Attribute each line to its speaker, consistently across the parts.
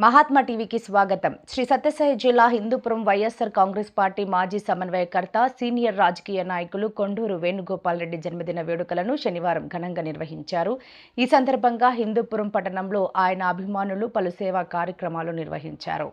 Speaker 1: మహాత్మా టీవీకి స్వాగతం. శ్రీ సత్యసాయి జిల్లా హిందూపురం వైఎస్ఆర్ కాంగ్రెస్ పార్టీ మాజీ సమన్వయకర్త, సీనియర్ రాజకీయ నాయకులు కొండూరు వేణుగోపాల్ రెడ్డి జన్మదిన వేడుకలను శనివారం ఘనంగా నిర్వహించారు. ఈ సందర్భంగా హిందూపురం పట్టణంలో ఆయన అభిమానులు పలు సేవా కార్యక్రమాలు నిర్వహించారు.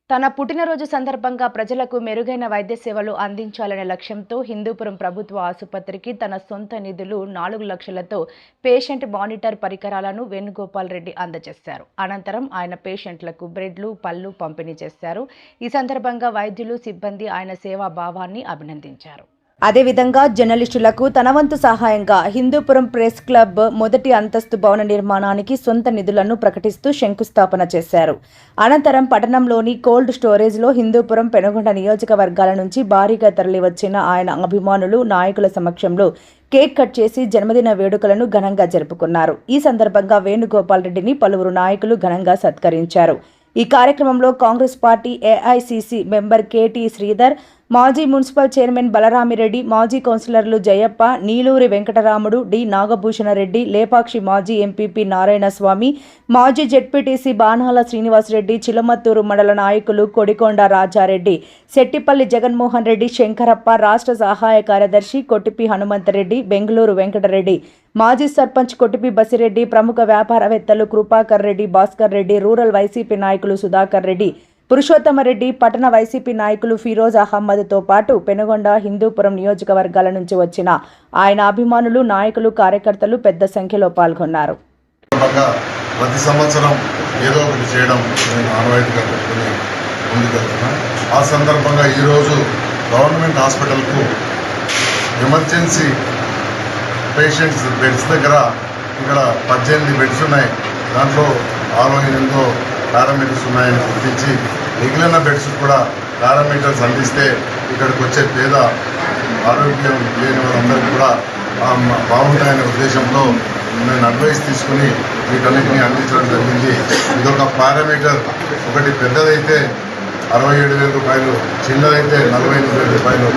Speaker 1: తన పుట్టినరోజు సందర్భంగా ప్రజలకు మెరుగైన వైద్య సేవలు అందించాలనే లక్ష్యంతో హిందూపురం ప్రభుత్వ ఆసుపత్రికి తన సొంత నిధులు 4 లక్షలతో పేషెంట్ మానిటర్ పరికరాలను వేణుగోపాల్ రెడ్డి అందజేశారు. అనంతరం ఆయన పేషెంట్లకు బ్రెడ్లు, పళ్ళు పంపిణీ చేశారు. ఈ సందర్భంగా వైద్యులు, సిబ్బంది ఆయన సేవా భావాన్ని అభినందించారు. అదేవిధంగా జర్నలిస్టులకు తన వంతు సహాయంగా హిందూపురం ప్రెస్ క్లబ్ మొదటి అంతస్తు భవన నిర్మాణానికి సొంత నిధులను ప్రకటిస్తూ శంకుస్థాపన చేశారు. అనంతరం పట్టణంలోని కోల్డ్ స్టోరేజ్లో హిందూపురం, పెనుగొండ నియోజకవర్గాల నుంచి భారీగా తరలివచ్చిన ఆయన అభిమానులు, నాయకుల సమక్షంలో కేక్ కట్ చేసి జన్మదిన వేడుకలను ఘనంగా జరుపుకున్నారు. ఈ సందర్భంగా వేణుగోపాల్ రెడ్డిని పలువురు నాయకులు ఘనంగా సత్కరించారు. ఈ కార్యక్రమంలో Congress party AICC member KT Sridhar, మాజీ మున్సిపల్ చైర్మన్ బలరామిరెడ్డి, మాజీ కౌన్సిలర్లు జయప్ప, నీలూరి వెంకటరాముడు, డి నాగభూషణరెడ్డి, లేపాక్షి మాజీ ఎంపీపీ నారాయణస్వామి, మాజీ జెడ్పీటీసీ బాణాల శ్రీనివాసరెడ్డి, చిలమత్తూరు మండల నాయకులు కొడికొండ రాజారెడ్డి, శెట్టిపల్లి జగన్మోహన్ రెడ్డి, శంకరప్ప, రాష్ట్ర సహాయ కార్యదర్శి కొట్టిపి హనుమంతరెడ్డి, బెంగళూరు వెంకటరెడ్డి, మాజీ సర్పంచ్ కొట్టిపి బసిరెడ్డి, ప్రముఖ వ్యాపారవేత్తలు కృపాకర్ రెడ్డి, భాస్కర్ రెడ్డి, రూరల్ వైసీపీ నాయకులు సుధాకర్ రెడ్డి, పురుషోత్తమరెడ్డి, పట్టణ వైసీపీ నాయకులు ఫిరోజ్ అహ్మద్తో పాటు పెనుగొండ, హిందూపురం నియోజకవర్గాల నుంచి వచ్చిన ఆయన అభిమానులు, నాయకులు, కార్యకర్తలు పెద్ద సంఖ్యలో పాల్గొన్నారు.
Speaker 2: ప్రతి సంవత్సరం ఏదో ఒకటి చేయడం నేను ఆనవాయితీగా పెట్టుకుని ముందుకెళ్తున్నాను. ఆ సందర్భంగా ఈరోజు గవర్నమెంట్ హాస్పిటల్కు ఎమర్జెన్సీ పేషెంట్స్ బెడ్స్ దగ్గర ఇక్కడ 18 బెడ్స్ ఉన్నాయి. దాంట్లో 68 పారామీటర్స్ ఉన్నాయని గుర్తించి మిగిలిన బెడ్స్ కూడా పారామీటర్స్ అందిస్తే ఇక్కడికి వచ్చే పేద ఆరోగ్యం లేని వాళ్ళందరికీ కూడా బాగుంటాయనే ఉద్దేశంతో నేను అడ్వైస్ తీసుకుని వీటన్నిటిని అందించడం జరిగింది. ఇదొక పారామీటర్, ఒకటి పెద్దదైతే 67,000 రూపాయలు, చిన్నదైతే 48,000 రూపాయలు,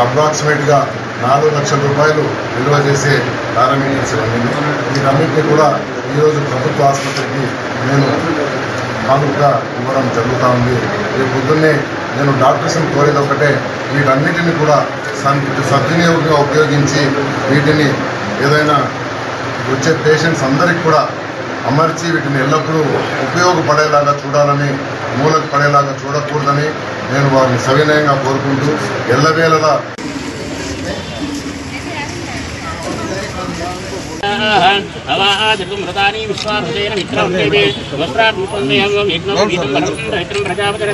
Speaker 2: అప్రాక్సిమేట్గా 4 లక్షల రూపాయలు విలువ చేసే పారామీటర్స్ ఇవన్నీ. వీటన్నిటిని కూడా ఈరోజు ప్రభుత్వ ఆసుపత్రికి నేను కానుకగా ఇవ్వడం జరుగుతూ ఉంది. రేపు పొద్దున్నే నేను డాక్టర్స్ని కోరేది ఒకటే, వీటన్నిటిని కూడా సద్వినియోగంగా ఉపయోగించి వీటిని ఏదైనా వచ్చే పేషెంట్స్ అందరికీ కూడా అమర్చి వీటిని ఎల్లప్పుడూ ఉపయోగపడేలాగా చూడాలని, మూలకు పడేలాగా చూడకూడదని నేను వారిని సవినయంగా కోరుకుంటూ ఎల్లవేళలా
Speaker 3: అవాహాదిమృతాని విశ్వాసేన మిత్రం దేవే వస్త్రాత్మకందేహం యజ్ఞం గీతం పవిత్రం ప్రజాపతిర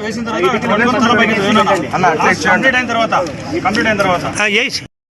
Speaker 4: వేసిన తర్వాత కంప్లీట్ అయిన తర్వాత